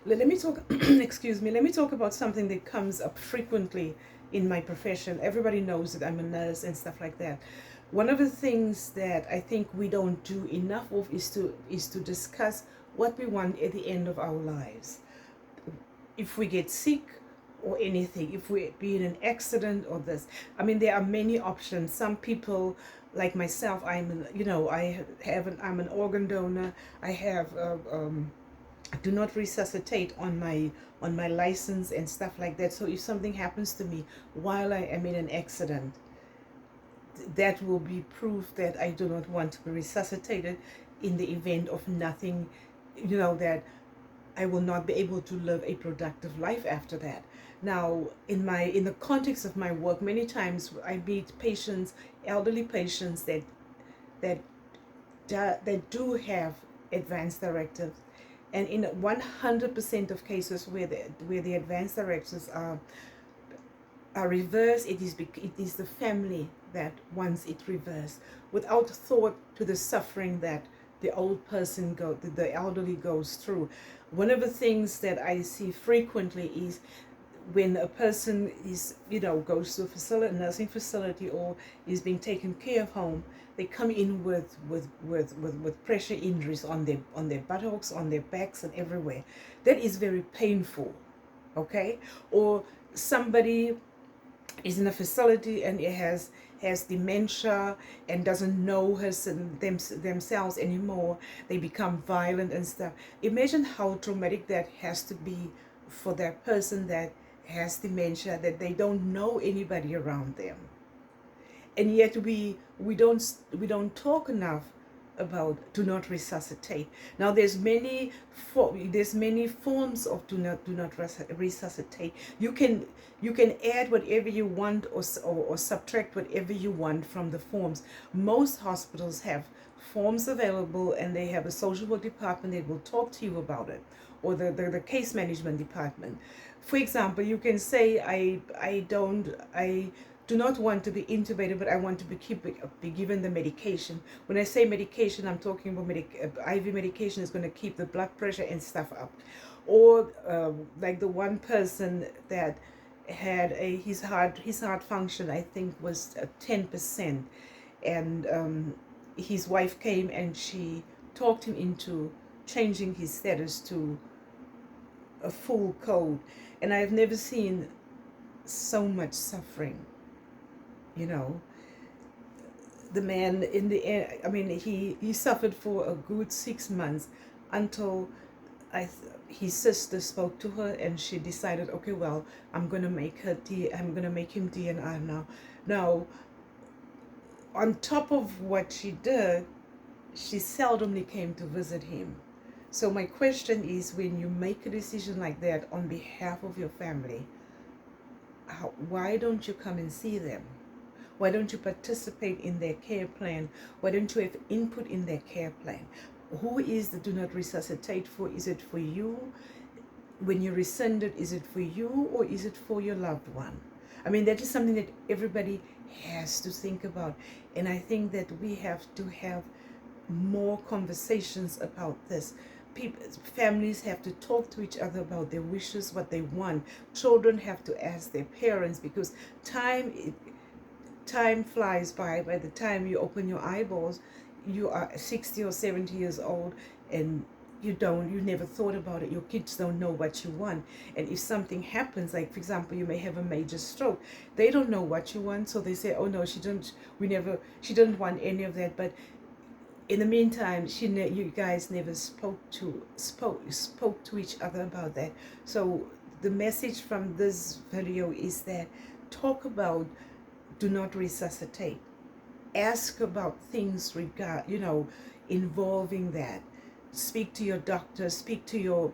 Let me talk, excuse me, let me talk about something that comes up frequently in my profession. Everybody knows that I'm a nurse and stuff like that. One of the things that I think we don't do enough of is to discuss what we want at the end of our lives. If we get sick or anything, if we be in an accident or this, I mean, there are many options. Some people, like myself, I'm an organ donor. I have do not resuscitate on my license and stuff like that. So if something happens to me while I am in an accident, that will be proof that I do not want to be resuscitated in the event of nothing, that I will not be able to live a productive life after that. Now, in the context of my work, many times I meet patients, elderly patients that that do have advanced directives, and in 100% of cases where the advanced directives are reversed, it is the family that wants it reversed, without thought to the suffering that the elderly goes through. One of the things that I see frequently is when a person is, goes to a nursing facility, or is being taken care of home, they come in with pressure injuries on their buttocks, on their backs, and everywhere. That is very painful. Okay. Or somebody is in a facility and it has dementia and doesn't know themselves anymore. They become violent and stuff. Imagine how traumatic that has to be for that person that has dementia, that they don't know anybody around them, and yet we don't talk enough about do not resuscitate. Now there's many forms of do not resuscitate. You can add whatever you want, or subtract whatever you want from the forms. Most hospitals have forms available, and they have a social work department that will talk to you about it, or the case management department. For example, you can say, I do not want to be intubated, but I want to be given the medication. When I say medication, I'm talking about IV medication is going to keep the blood pressure and stuff up. Or like the one person that had his heart function, I think, was 10%, and his wife came and she talked him into changing his status to a full code. And I've never seen so much suffering. you know the man, in the end, I mean, he suffered for a good 6 months, until his sister spoke to her, and she decided, okay, well, I'm gonna make him DNR now. Now, on top of what she did, she seldomly came to visit him. So my question is, when you make a decision like that on behalf of your family, why don't you come and see them? Why don't you participate in their care plan? Why don't you have input in their care plan? Who is the do not resuscitate for? Is it for you? When you rescind it, is it for you, or is it for your loved one? I mean, that is something that everybody has to think about. And I think that we have to have more conversations about this. Families have to talk to each other about their wishes, what they want. Children have to ask their parents, because time flies by. By the time you open your eyeballs, you are 60 or 70 years old, and you never thought about it. Your kids don't know what you want. And if something happens, like for example, you may have a major stroke, they don't know what you want, so they say, oh no, she didn't want any of that. But in the meantime, you guys never spoke to each other about that. So the message from this video is that talk about do not resuscitate. Ask about things involving that. Speak to your doctor, speak to your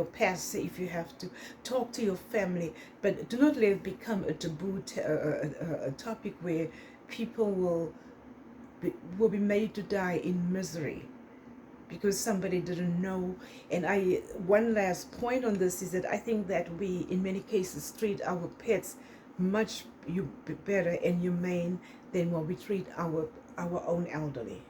pastor if you have to. Talk to your family, but do not let it become a taboo, a topic where people will be made to die in misery because somebody didn't know. And one last point on this is that I think that we, in many cases, treat our pets much better and humane than what we treat our own elderly.